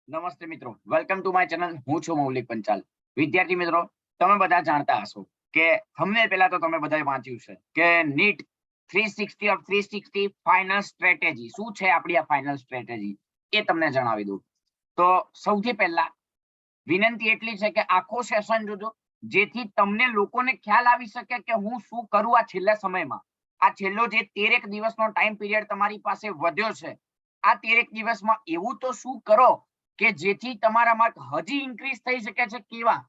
નમસ્તે મિત્રો, welcome to my channel. હું છું મૌલિક પંચાલ. વિદ્યાર્થી મિત્રો, તમે બધા જાણતા હશો કે તમને પહેલા તો તમે બધાએ વાંચ્યું છે કે નીટ 360 ઓફ 360 ફાઇનલ સ્ટ્રેટેજી શું છે. આપણી આ ફાઇનલ સ્ટ્રેટેજી એ તમને જણાવી દઉં. તો સૌથી પહેલા વિનંતી એટલી છે કે આખો સેશન જોજો, જેથી તમને લોકોને ખ્યાલ આવી શકે કે હું શું કરું આ છેલ્લા સમયમાં. આ છેલ્લો જે 13 દિવસનો ટાઈમ પીરિયડ તમારી પાસે વધ્યો છે, આ 13 દિવસમાં એવું તો શું કરો કે જેથી તમારા માર્ક હજી ઇન્ક્રીઝ થઈ શકે છે. કેવા,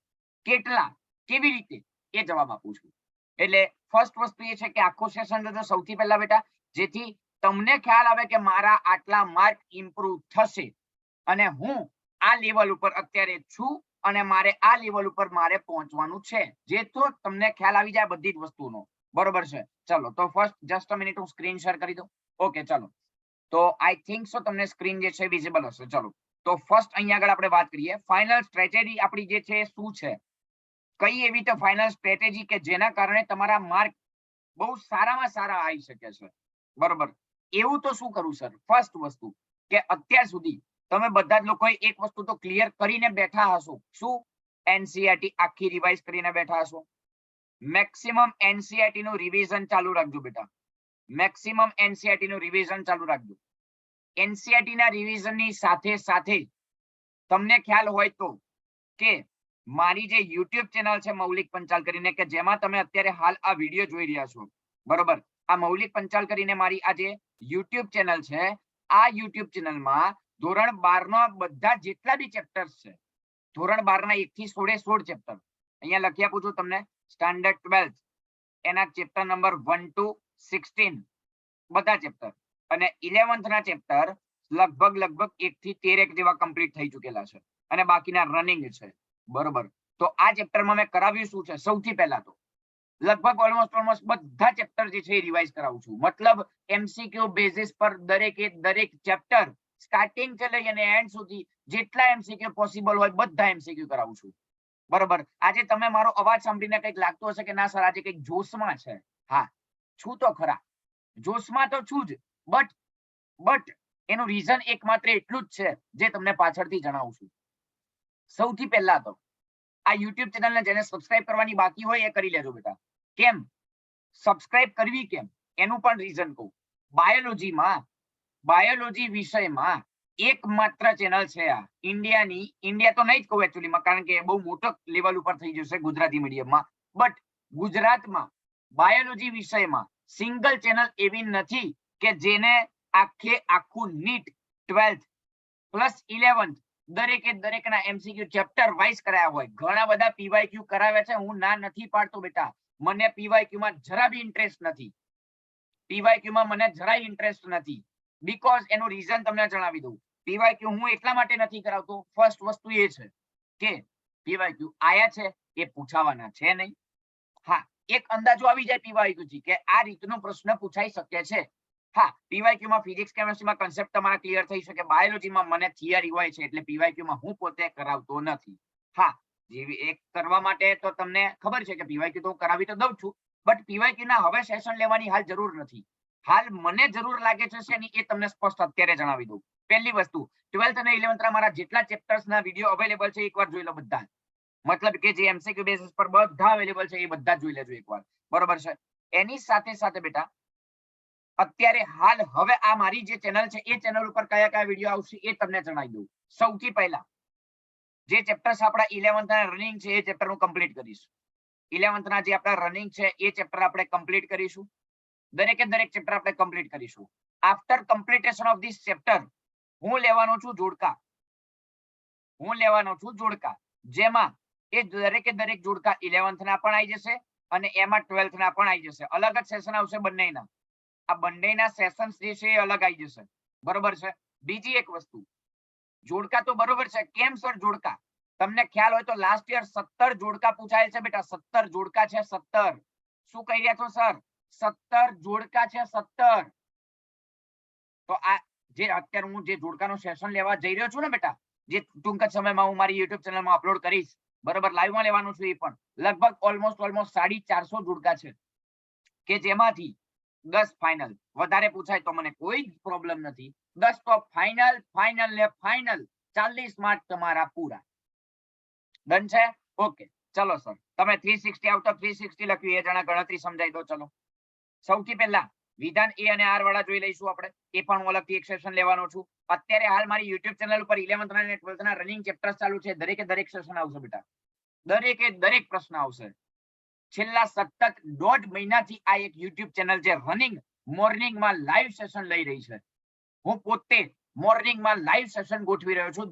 કેટલા, કેવી રીતે, એ જવાબ આપું છું. એટલે ફર્સ્ટ વસ્તુ એ છે કે આખો સેશન જોજો સૌથી પહેલા બેટા, જેથી તમને ખ્યાલ આવે કે મારા આટલા માર્ક ઇમ્પ્રુવ થશે અને હું આ લેવલ ઉપર અત્યારે છું અને મારે આ લેવલ ઉપર મારે પહોંચવાનું છે. જે તો તમને ખ્યાલ આવી જાય બધી જ વસ્તુનો. બરોબર છે? ચલો તો ફર્સ્ટ જસ્ટ અ મિનિટ, હું સ્ક્રીન શેર કરી દઉં. ઓકે, ચલો. તો આઈ થિંક સો તમને સ્ક્રીન જે છે વિઝિબલ હશે. ચલો તો ફર્સ્ટ અહીંયા આગળ આપણે વાત કરીએ ફાઇનલ સ્ટ્રેટેજી આપણી જે છે શું છે. કઈ એવી તો ફાઇનલ સ્ટ્રેટેજી કે જેના કારણે તમારા માર્ક બહુ સારામાં સારા આવી શકે છે. બરોબર, એવું તો શું કરું સર? ફર્સ્ટ વસ્તુ કે અત્યાર સુધી તમે બધા જ લોકોએ એક વસ્તુ તો ક્લિયર કરીને બેઠા હશો. શું? એનસીઈઆરટી આખી રિવાઇઝ કરીને બેઠા હશો. મેક્સિમમ એનસીઈઆરટી નું રિવિઝન ચાલુ રાખજો બેટા. મેક્સિમમ એનસીઈઆરટી નું રિવિઝન ચાલુ રાખજો. એનસીઈઆરટી ના રિવિઝનની સાથે સાથે તમને ખ્યાલ હોય તો કે મારી જે યુટ્યુબ ચેનલ છે મૌલિક પંચાલ કરીને, કે જેમાં તમે અત્યારે હાલ આ વિડીયો જોઈ રહ્યા છો. બરોબર, આ મૌલિક પંચાલ કરીને મારી આ જે યુટ્યુબ ચેનલ છે, આ યુટ્યુબ ચેનલમાં ધોરણ 12 ના બધા જેટલા બી ચેપ્ટર્સ છે, ધોરણ 12 ના 1 થી 16 ચેપ્ટર અહીંયા લખી આપું છું તમને. સ્ટાન્ડર્ડ 12 એના ચેપ્ટર નંબર 1 to 16 બધા ચેપ્ટર, અને 11th ના ચેપ્ટર લગભગ 1 થી 13 જેવા કમ્પ્લીટ થઈ ચૂકેલા છે અને બાકીના રનિંગ છે. બરોબર, તો આ ચેપ્ટરમાં મેં કરાવ્યું શું છે? સૌથી પહેલા તો લગભગ ઓલમોસ્ટ બધા ચેપ્ટર જે છે એ રિવાઇઝ કરાવું છું. મતલબ એમસીક્યુ બેઝિસ પર દરેક ચેપ્ટર સ્ટાર્ટિંગ થી લઈ અને એન્ડ સુધી જેટલા એમસીક્યુ પોસિબલ હોય બધા એમસીક્યુ કરાવું છું. બરોબર, આજે તમે મારો અવાજ સાંભળીને કંઈક લાગતું હશે કે ના સર આજે કંઈક જોશમાં છે. હા, છું તો ખરા, જોશમાં તો છું જ, બટ એનું રીઝન એકમાત્ર એટલું જ છે જે તમને પાછળથી જણાવું છું. સૌથી પહેલા તો આ યુટ્યુબ ચેનલને જેને સબસ્ક્રાઇબ કરવાની બાકી હોય એ કરી લેજો બેટા. કેમ સબસ્ક્રાઇબ કરવી, કેમ એનું પણ રીઝન કહું. બાયોલોજી વિષયમાં એકમાત્ર ચેનલ છે આ ઇન્ડિયાની. ઇન્ડિયા તો નહીં જ કહું એકચ્યુઅલીમાં, કારણ કે બહુ મોટો લેવલ ઉપર થઈ જશે ગુજરાતી મીડિયમમાં, બટ ગુજરાતમાં બાયોલોજી વિષયમાં સિંગલ ચેનલ એવી નથી કે જેને આખું નીટ 12th પ્લસ 11th દરેકના એમસીક્યુ ચેપ્ટર વાઇઝ કરાયા હોય. ઘણા બધા પીવાયક્યુ કરાવે છે, હું ના નથી પાડતો બેટા. મને પીવાયક્યુ માં જરા બી ઇન્ટરેસ્ટ નથી. પીવાયક્યુ માં મને જરાય ઇન્ટરેસ્ટ નથી. બીકોઝ એનું રીઝન તમને જણાવી દઉં. પીવાયક્યુ હું એટલા માટે નથી કરાવતો. ફર્સ્ટ વસ્તુ એ છે કે પીવાયક્યુ આયા છે એ પૂછાવાના છે નહીં. હા, એક અંદાજો આવી જાય પીવાયક્યુ થી કે આ રીતનો પ્રશ્ન પૂછાઈ શકે છે. હા, પીવાયક્યુ માં ફિઝિક્સ કેમેસ્ટ્રીમાં કન્સેપ્ટ તમારા ક્લિયર થઈ શકે. બાયોલોજીમાં મને થિયરી હોય છે એટલે પીવાયક્યુ માં હું પોતે કરાવતો નથી. હા, જેવી એક કરવા માટે તો તમને ખબર છે કે પીવાયક્યુ તો કરાવી તો દઉં છું, બટ પીવાયક્યુ ના હવે સેશન લેવાની હાલ જરૂર નથી. હાલ મને જરૂર લાગે છે શેની એ તમને સ્પષ્ટ અત્યારે જણાવી દઉં. પહેલી વસ્તુ, 12th અને 11th ના મારા જેટલા ચેપ્ટર્સ ના વિડીયો અવેલેબલ છે એકવાર જોઈ લો બધા. મતલબ કે જે એમસીક્યુ બેસિસ પર બધા અવેલેબલ છે એ બધા જોઈ લેજો એકવાર. બરોબર છે? એની સાથે સાથે બેટા અત્યારે હાલ હવે આ મારી જે ચેનલ છે એ ચેનલ ઉપર કયા કયા વિડીયો આવશે એ તમને જણાવી દઉં. સૌથી પહેલા જે ચેપ્ટર્સ આપણા 11th ના રનિંગ છે એ ચેપ્ટર હું કમ્પ્લીટ કરીશ. 11th ના જે આપણા રનિંગ છે એ ચેપ્ટર આપણે કમ્પ્લીટ કરીશું. દરેક ચેપ્ટર આપણે કમ્પ્લીટ કરીશું. આફ્ટર કમ્પ્લીટેશન ઓફ ધીસ ચેપ્ટર હું લેવાનો છું જોડકા. જેમાં એ દરેક જોડકા 11th ના પણ આવી જશે અને એમાં 12th ના પણ આવી જશે. અલગ જ સેશન આવશે બંનેના. આ બંનેના સેશન્સ જે છે એ અલગ આવી જશે. બરોબર છે? બીજી એક વસ્તુ, જોડકા તો બરોબર છે. કેમ સર જોડકા? તમને ખ્યાલ હોય તો લાસ્ટ યર 17 જોડકા પૂછાયેલ છે બેટા. 17 જોડકા છે. 17. શું કહી રહ્યા છો સર? 17 જોડકા છે. 17. તો આ જે અત્યારે હું જે જોડકાનો સેશન લેવા જઈ રહ્યો છું ને બેટા, જે ટૂંક જ સમયમાં હું મારી યુટ્યુબ ચેનલમાં અપલોડ કરીશ, બરોબર, લાઈવમાં લેવાનું છું, એ પણ લગભગ ઓલમોસ્ટ 450 જોડકા છે કે જેમાંથી 10 ફાઇનલ. વધારે પૂછાય તો મને કોઈ પ્રોબ્લેમ નથી. 10 તો ફાઇનલ ને ફાઇનલ 40 માર્ક તમારા પૂરા. ડન છે? ઓકે, ચલો સર, તમે 360 આઉટ ઓફ 360 લખ્યું, એ જણા ગણતરી સમજાઈ દો. ચલો, સૌથી પહેલા વિધાન એ અને આર વાળા જોઈ લઈશું આપણે. એ પણ હું અલગથી એક સેશન લેવાનો છું. અત્યારે હાલ મારી યુટ્યુબ ચેનલ ઉપર 11th અને 12th ના રનિંગ ચેપ્ટર્સ ચાલુ છે. દરેકે દરેક સેશન આવશે બેટા, દરેકે દરેક પ્રશ્ન આવશે. છેલ્લા સતત 1.5 મહિનાથી આ એક યુટ્યુબ ચેનલ છે રનિંગ, મોર્નિંગમાં લાઈવ સેશન લઈ રહી છે. હું પોતે મોર્નિંગમાં લાઈવ સેશન ગોઠવી રહ્યો છું.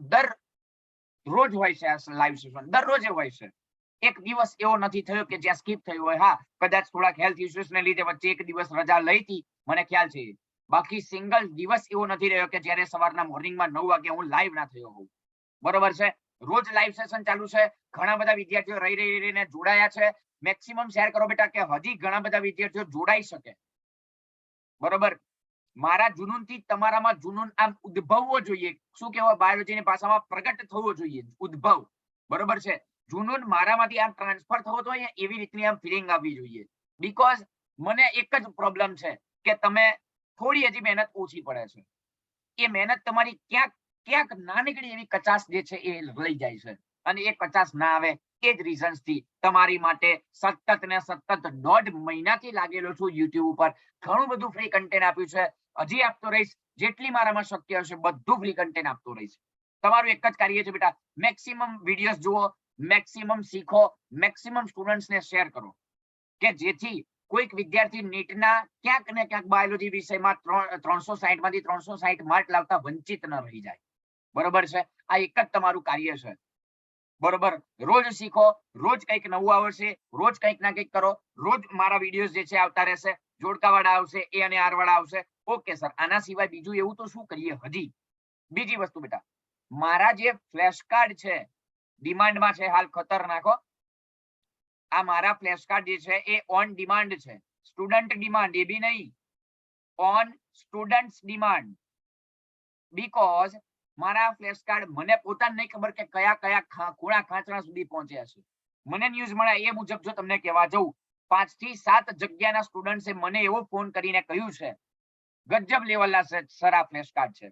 રોજ હોય છે આ લાઈવ સેશન, દરરોજ હોય છે. એક દિવસ એવો નથી થયો કે જ્યાં સ્કીપ થયું હોય. હા, કદાચ થોડાક હેલ્થ ઇશ્યુઝ ને લીધે વચ્ચે એક દિવસ રજા લઈ હતી, મને ખ્યાલ છે. બાકી સિંગલ દિવસ એવો નથી રહ્યો કે જ્યારે સવારના મોર્નિંગમાં 9 વાગે હું લાઈવ ના થયો હોઉં. બરોબર છે? રોજ લાઈવ સેશન ચાલુ છે. ઘણા બધા વિદ્યાર્થીઓ રહીને જોડાયા છે. મેક્સિમમ શેર કરો બેટા, કે હજી ઘણા બધા વિદ્યાર્થીઓ જોડાઈ શકે. બરોબર? મારા જુનૂનથી તમારામાં જુનૂન આમ ઉદ્ભવવો જોઈએ. શું કહેવાય બાયોલોજીની ભાષામાં? પ્રગટ થવો જોઈએ, ઉદ્ભવ. બરોબર છે? જુનૂન મારામાંથી આમ ટ્રાન્સફર થવો જોઈએ, એવી રીતની આમ ફિલિંગ આવવી જોઈએ. બીકોઝ મને એક જ પ્રોબ્લેમ છે કે તમે થોડી હજી મહેનત ઓછી પડે છે. એ મહેનત તમારી ક્યાંક નાનકડી એવી કચાશ જે છે એ લઈ જાય છે. અને એ કચાશ ના આવે એ જ રીઝન્સ થી તમારી માટે સતત 1.5 મહિનાથી લાગેલો છું યુટ્યુબ ઉપર. ઘણું બધું ફ્રી કન્ટેન્ટ આપ્યું છે, હજી આપતો રહીશ. જેટલી મારામાં શક્ય હશે બધું ફ્રી કન્ટેન્ટ આપતો રહીશ. તમારું એક જ કાર્ય છે બેટા, મેક્સિમમ વિડીયોઝ જુઓ, મેક્સિમમ શીખો, મેક્સિમમ સ્ટુડન્ટ્સને શેર કરો, કે જેથી કોઈક વિદ્યાર્થી નીટના ક્યાંક ને ક્યાંક બાયોલોજી વિષયમાં 360 માંથી 360 માર્ક લાવતા વંચિત ન રહી જાય. બરોબર છે? આ એક જ તમારું કાર્ય છે. બરોબર? રોજ શીખો, રોજ કંઈક નવું આવશે, રોજ કંઈક ના કંઈક કરો. રોજ મારા વિડીયોઝ જે છે આવતા રહેશે. જોડકાવાળા આવશે, એ અને આર વાળા આવશે. ઓકે સર, આના સિવાય બીજું એવું તો શું કરીએ હજી? બીજી વસ્તુ બેટા, મારા જે ફ્લેશ કાર્ડ છે ડિમાન્ડમાં છે હાલ, ખતરનાક. આ મારા ફ્લેશ કાર્ડ જે છે એ ઓન ડિમાન્ડ છે. સ્ટુડન્ટ ડિમાન્ડ, એ બી નહીં, ઓન સ્ટુડન્ટ્સ ડિમાન્ડ. બીકોઝ મારા ફ્લેશ કાર્ડ મને પોતાને નહીં ખબર કે કયા ખૂણા ખાંચરા સુધી પહોંચ્યા છે. મને ન્યૂઝ મળ્યા એ મુજબ જો તમને કહેવા જઉં, 5 થી 7 જગ્યાના સ્ટુડન્ટ્સે મને એવો ફોન કરીને કહ્યું છે, ગજબ લેવલના સર આ ફ્લેશ કાર્ડ છે.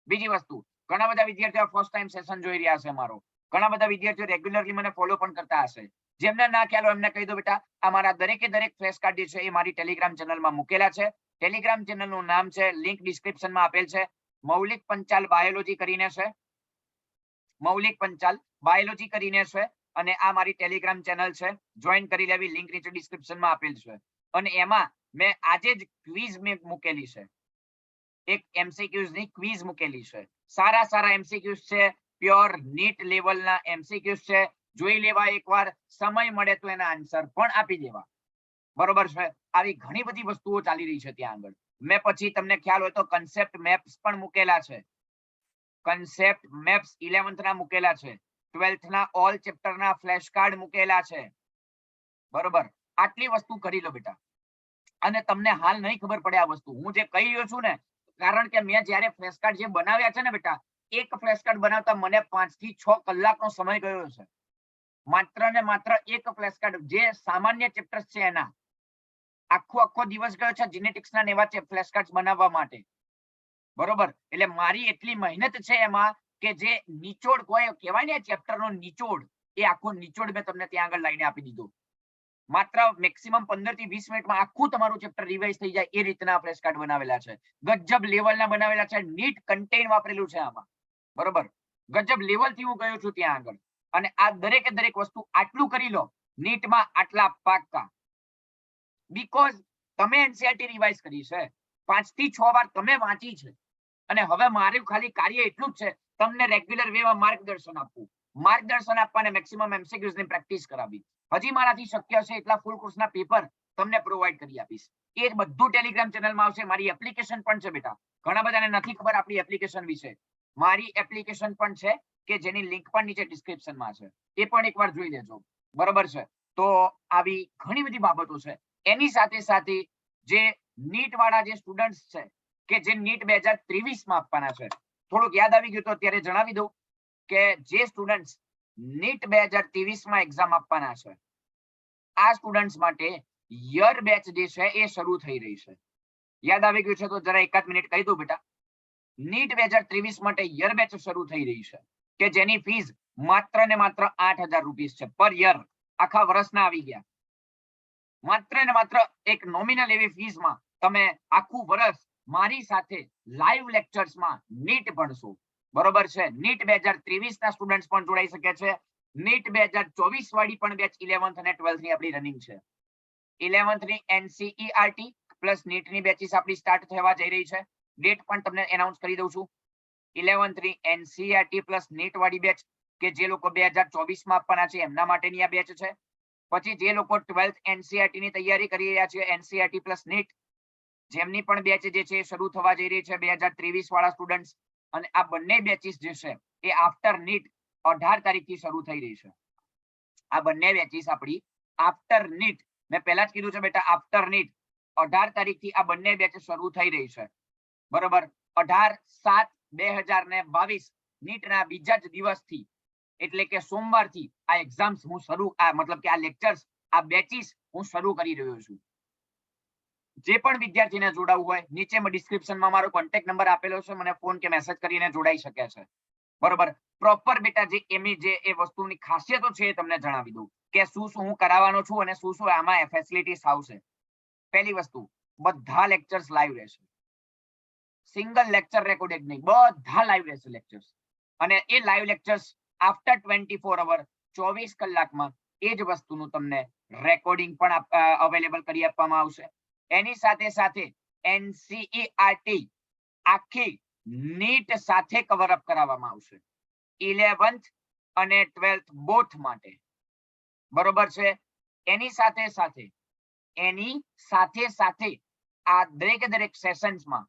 બીજી વસ્તુ, ઘણા બધા વિદ્યાર્થીઓ ફર્સ્ટ ટાઈમ સેશન જોઈ રહ્યા છે મારો. ઘણા બધા વિદ્યાર્થીઓ રેગ્યુલરલી મને ફોલો પણ કરતા હશે. જેમને ના ખ્યાલ હોય એમને કહી દો બેટા, આ મારા દરેકે દરેક ફ્લેશ કાર્ડ જે છે એ મારી ટેલિગ્રામ ચેનલમાં મૂકેલા છે. ટેલિગ્રામ ચેનલનું નામ છે, લિંક ડિસ્ક્રિપ્શનમાં આપેલ છે, મૌલિક પંચાલ બાયોલોજી કરીને છે. મૌલિક પંચાલ બાયોલોજી કરીને છે. અને આ મારી ટેલિગ્રામ ચેનલ છે, જોઈન કરી લેવી. લિંક નીચે ડિસ્ક્રિપ્શનમાં આપેલ છે. અને એમાં મેં આજે જ ક્વિઝ મેં મૂકેલી છે, એક એમસીક્યુઝ ની ક્વિઝ મૂકેલી છે. સારા એમસીક્યુઝ છે, પ્યોર નીટ લેવલના એમસીક્યુઝ છે. જોઈ લેવા એકવાર, સમય મળે તો એના આન્સર પણ આપી દેવા. બરોબર છે? આવી ઘણી બધી વસ્તુઓ ચાલી રહી છે ત્યાં આગળ. મેં પછી તમને ખ્યાલ હોય તો કન્સેપ્ટ મેપ્સ પણ મૂકેલા છે. કન્સેપ્ટ મેપ્સ 11th ના મૂકેલા છે. 12th ના ઓલ ચેપ્ટરના ફ્લેશ કાર્ડ મૂકેલા છે. બરોબર? આટલી વસ્તુ કરી લો બેટા. અને તમને હાલ નહીં ખબર પડે આ વસ્તુ હું જે કહી રહ્યો છું ને, કારણ કે મેં જ્યારે ફ્લેશ કાર્ડ જે બનાવ્યા છે ને બેટા, એક ફ્લેશ કાર્ડ બનાવતા મને 5 થી 6 કલાકનો સમય ગયો છે. માત્ર ને માત્ર એક ફ્લેશ કાર્ડ, જે સામાન્ય ચેપ્ટર્સ છે એના આખો દિવસ ગયો છે જીનેટિક્સના એવા ફ્લેશ કાર્ડ બનાવવા માટે. બરોબર? એટલે મારી એટલી મહેનત છે એમાં કે જે નિચોડ કોઈ કહેવાય ને ચેપ્ટરનો નિચોડ, એ આખો નિચોડ મેં તમને ત્યાં આગળ લાઈને આપી દીધો. માત્ર મેક્સિમમ 15 થી 20 મિનિટમાં આખું તમારું ચેપ્ટર રિવાઇઝ થઈ જાય એ રીતના ફ્લેશ કાર્ડ બનાવેલા છે. ગજબ લેવલના બનાવેલા છે. નીટ કન્ટેન્ટ વાપરેલું છે આમાં. બરોબર? ગજબ લેવલથી હું ગયો છું ત્યાં આગળ. અને આ દરેકે દરેક વસ્તુ આટલું કરી લો, નીટમાં આટલા પાક્કા. બીકોઝ તમે એનસીઈઆરટી રિવાઇઝ કરી છે, 5 થી 6 વાર તમે વાંચી છે. અને હવે મારું ખાલી કાર્ય એટલું જ છે, તમને રેગ્યુલર વેમાં માર્ગદર્શન આપવું. માર્ગદર્શન આપવાને મેક્સિમમ એમસીક્યુઝ ની પ્રેક્ટિસ કરાવી. હજી મારાથી શક્ય છે એટલા ફૂલ કોર્સના પેપર તમને પ્રોવાઈડ કરી આપીશ. એ બધું ટેલિગ્રામ ચેનલમાં આવશે. મારી એપ્લિકેશન પણ છે બેટા. ઘણા બધાને નથી ખબર આપણી એપ્લિકેશન વિશે. મારી એપ્લિકેશન પણ છે કે જેની લિંક પણ નીચે ડિસ્ક્રિપ્શનમાં છે. એ પણ એકવાર જોઈ લેજો. બરોબર છે? તો આવી ઘણી બધી બાબતો છે. એની સાથે જે નીટ વાળા જે સ્ટુડન્ટ્સ છે કે જે નીટ 2023 માં આપવાના છે, થોડુંક યાદ આવી ગયું તો અત્યારે જણાવી દઉં કે જે સ્ટુડન્ટ્સ નીટ 2023 માં એક્ઝામ આપવાના છે, આ સ્ટુડન્ટ્સ માટે યર બેચ જે છે એ શરૂ થઈ રહી છે. યાદ આવી ગયું છે તો જરા એકાદ મિનિટ કહી દઉં બેટા. નીટ 2023 માટે યર બેચ શરૂ થઈ રહી છે. કે જેની ફીસ માત્ર ને માત્ર 8,000 રૂપિયા છે પર યર. આખા વર્ષના આવી ગયા. માત્ર ને માત્ર એક નોમિનલ એવી ફીસમાં તમે આખું વર્ષ મારી સાથે લાઈવ લેક્ચર્સમાં નીટ ભણશો. બરોબર છે. નીટ 2023 ના સ્ટુડન્ટ્સ પણ જોડાઈ શકે છે. નીટ 2024 વાળી પણ બેચ 11th અને 12th ની આપણી રનિંગ છે. 11th ની NCERT પ્લસ નીટ ની બેચીસ આપણી સ્ટાર્ટ થવા જઈ રહી છે. ડેટ પણ તમને એનાઉન્સ કરી દઉં છું. 11th ની NCERT પ્લસ નીટ વાળી બેચ કે જે લોકો 2024 માં આપવાના છે એમના માટેની આ બેચ છે. પછી જે લોકો 12th NCERT ની તૈયારી કરી રહ્યા છે NCERT પ્લસ નીટ, જેમની પણ બેચ જે છે એ શરૂ થવા જઈ રહી છે 2023 વાળા સ્ટુડન્ટ્સ. અને આ બંને બેચીસ જે છે એ આફ્ટર નીટ 18 તારીખથી શરૂ થઈ રહી છે. આ બંને બેચીસ આપણી આફ્ટર નીટ, મેં પહેલા જ કીધું છે બેટા આફ્ટર નીટ 18 તારીખથી આ બંને બેચ શરૂ થઈ રહી છે. બરોબર. 18/7/2022 નીટના બીજા જ દિવસથી એટલે કે સોમવારથી આ એક્ઝામ્સ હું મતલબ કે આ લેક્ચર્સ, આ બેચીસ હું શરૂ કરી રહ્યો છું. જે પણ વિદ્યાર્થીને જોડાવવું હોય નીચે ડિસ્ક્રિપ્શનમાં મારો કોન્ટેક્ટ નંબર આપેલો છે, મને ફોન કે મેસેજ કરીને જોડાઈ શકે છે. બરોબર. પ્રોપર બેટા જે એમની જે એ વસ્તુની ખાસિયતો છે એ તમને જણાવી દઉં કે શું શું હું કરાવવાનો છું અને શું શું આમાં ફેસિલિટીઝ આવશે. પહેલી વસ્તુ, બધા લેક્ચર્સ લાઈવ રહેશે. સિંગલ લેક્ચર રેકોર્ડેડ નહીં, બધા લાઈવ રહેશે લેક્ચર્સ. અને એ લાઈવ લેક્ચર્સ આફ્ટર 24 અવર 24 કલાકમાં એ જ વસ્તુનું તમને રેકોર્ડિંગ પણ અવેલેબલ કરી આપવામાં આવશે. એની સાથે સાથે NCERT આખી નીટ સાથે કવર અપ કરાવવામાં આવશે 11th અને 12th બોથ માટે. બરોબર છે. એની સાથે સાથે આ દરેક સેશન્સમાં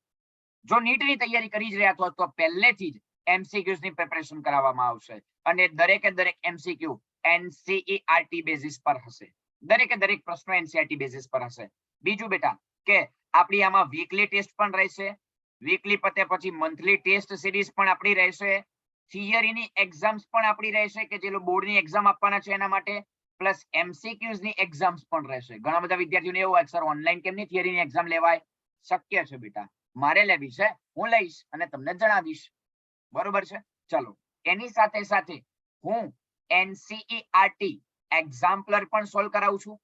જો નીટની તૈયારી કરી જ રહ્યા તો પહેલેથી જ MCQs ની પ્રિપરેશન કરાવવામાં આવશે અને દરેક MCQ NCERT બેઝિસ પર હશે. દરેક પ્રશ્નો NCERT બેઝિસ પર હશે. બીજું બેટા કે આપણી આમાં વીકલી ટેસ્ટ પણ રહેશે. વીકલી પતે પછી મંથલી ટેસ્ટ સિરીઝ પણ આપણી રહેશે. થિયરીની એક્ઝામ્સ પણ આપણી રહેશે કે જે લોકો બોર્ડની એક્ઝામ આપવાના છે એના માટે, પ્લસ MCQs ની એક્ઝામ્સ પણ રહેશે. ઘણા બધા વિદ્યાર્થીઓને એવું હોય સર ઓનલાઈન કેમની થિયરીની એક્ઝામ લેવાય? શક્ય છે બેટા, મારે લેવી છે, હું લઈશ અને તમને જણાવીશ. બરોબર છે. ચલો, એની સાથે હું NCERT એક્ઝામ્પલર પણ સોલ્વ કરાવું છું.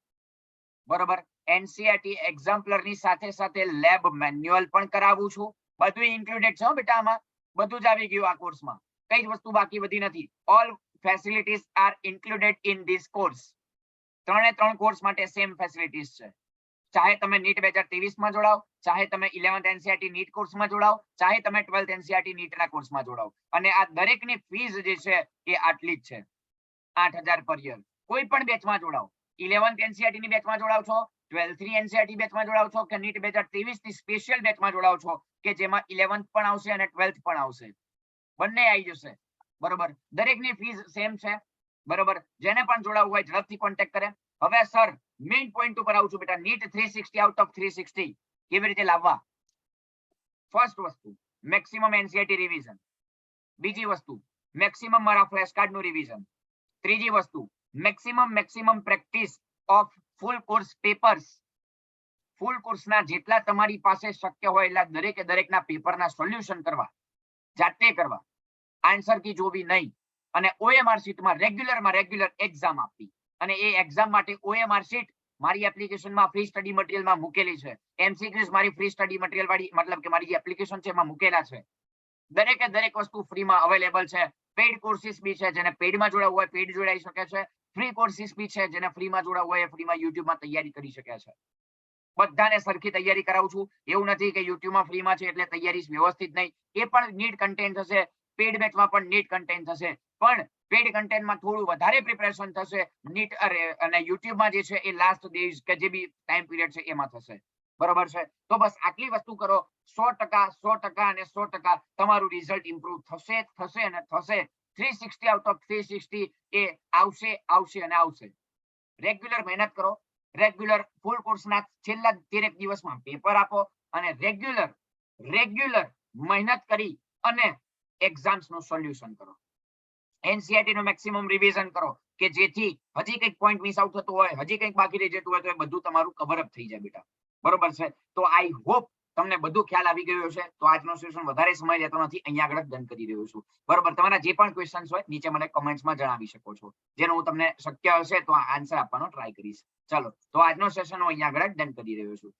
બરોબર. NCERT એક્ઝામ્પલર ની સાથે લેબ મેન્યુઅલ પણ કરાવું છું. બધું ઇન્ક્લુડેડ છે બેટા, આમાં બધું જ આવી ગયું આ કોર્સમાં. કઈ જ વસ્તુ બાકી વધી નથી. All facilities are included in this course. 3 course માટે સેમ ફેસિલિટીઝ છે. ચાહે તમે નીટ 2023 માં જોડાઓ, ચાહે તમે 11th NCERT નીટ કોર્સમાં જોડાઓ, ચાહે તમે 12th NCERT નીટના કોર્સમાં જોડાઓ. અને આ દરેકની ફીસ જે છે એ આટલી જ છે, 8,000 પર યર. કોઈ પણ બેચમાં જોડાઓ, 11th NCERT ની બેચમાં જોડાવ છો, 12th ની NCERT બેચમાં જોડાવ છો કે નીટ 2023 ની સ્પેશિયલ બેચમાં જોડાવ છો કે જેમાં 11th પણ આવશે અને 12th પણ આવશે, બંને આવી જશે. બરોબર. દરેકની ફીસ સેમ છે. બરોબર. જેને પણ જોડાવવું હોય ઝડપથી કોન્ટેક્ટ કરે. હવે સર મેઇન પોઈન્ટ ઉપર આવું છું બેટા, નીટ 360 આઉટ ઓફ 360 કેવી રીતે લાવવા? ફર્સ્ટ વસ્તુ, મેક્સિમમ NCERT રિવિઝન. બીજી વસ્તુ, મેક્સિમમ મારા ફ્લેશ કાર્ડ નું રિવિઝન. ત્રીજી વસ્તુ, maximum practice of full course papers. Full કોર્સના જેટલા તમારી પાસે શક્ય હોય એટલા દરેકના પેપરના સોલ્યુશન કરવા, જાતે કરવા, આન્સર કી જોવી નહીં. અને OMR શીટમાં રેગ્યુલર એક્ઝામ આપવી. અને એ એક્ઝામ માટે OMR શીટ મારી એપ્લિકેશનમાં ફ્રી સ્ટડી મટીરિયલમાં મૂકેલી છે. MCQs મારી ફ્રી સ્ટડી મટીરિયલ વાળી મતલબ કે મારી જે એપ્લિકેશન છે એમાં મૂકેલા છે. દરેક વસ્તુ ફ્રીમાં અવેલેબલ છે. પેઇડ કોર્સિસ બી છે, જેને પેઇડમાં જોડાવવું હોય પેઇડ જોડાઈ શકે છે. ફ્રી કોર્સિસ બી છે, જેને ફ્રીમાં જોડાવવું હોય ફ્રીમાં યુટ્યુબમાં તૈયારી કરી શકે છે. બધાને સરખી તૈયારી કરાવું છું. એવું નથી કે યુટ્યુબમાં ફ્રીમાં છે એટલે તૈયારી વ્યવસ્થિત નહીં. એ પણ નીટ કન્ટેન્ટ હશે. પેઇડ બેચમાં પણ નીટ કન્ટેન્ટ હશે, પણ પેઇડ કન્ટેન્ટમાં થોડું વધારે પ્રિપરેશન થશે. નીટ અને યુટ્યુબમાં જે છે એ લાસ્ટ ડેઝ કે જે બી ટાઈમ પીરિયડ છે એમાં થશે. બરોબર છે. તો બસ આટલી વસ્તુ કરો. 100% અને 100% તમારું રિઝલ્ટ ઇમ્પ્રુવ થશે. 360 આઉટ ઓફ 360 એ આવશે. રેગ્યુલર મહેનત કરો. રેગ્યુલર ફૂલ કોર્સના છેલ્લા 13 દિવસમાં પેપર આપો અને રેગ્યુલર મહેનત કરી અને એક્ઝામ્સ નું સોલ્યુશન કરો. NCERT નું મેક્સિમમ રિવિઝન કરો કે જેથી હજી કંઈક પોઈન્ટ મિસ આઉટ થતો હોય, હજી કંઈક બાકી રહી જતું હોય તો એ બધું તમારું કવર અપ થઈ જાય બેટા. બરોબર છે. તો આઈ હોપ તમને બધું ખ્યાલ આવી ગયો છે તો આજનો સેશન વધારે સમય લેતો નથી, અહીંયા આગળ જ ડન કરી રહ્યો છું. બરોબર, તમારા જે પણ ક્વેશ્ચન્સ હોય નીચે મને કમેન્ટ્સમાં જણાવી શકો છો, જેનો હું તમને શક્ય હશે તો આન્સર આપવાનો ટ્રાય કરીશ. ચલો, તો આજનો સેશન હું અહીંયા આગળ ડન કરી રહ્યો છું.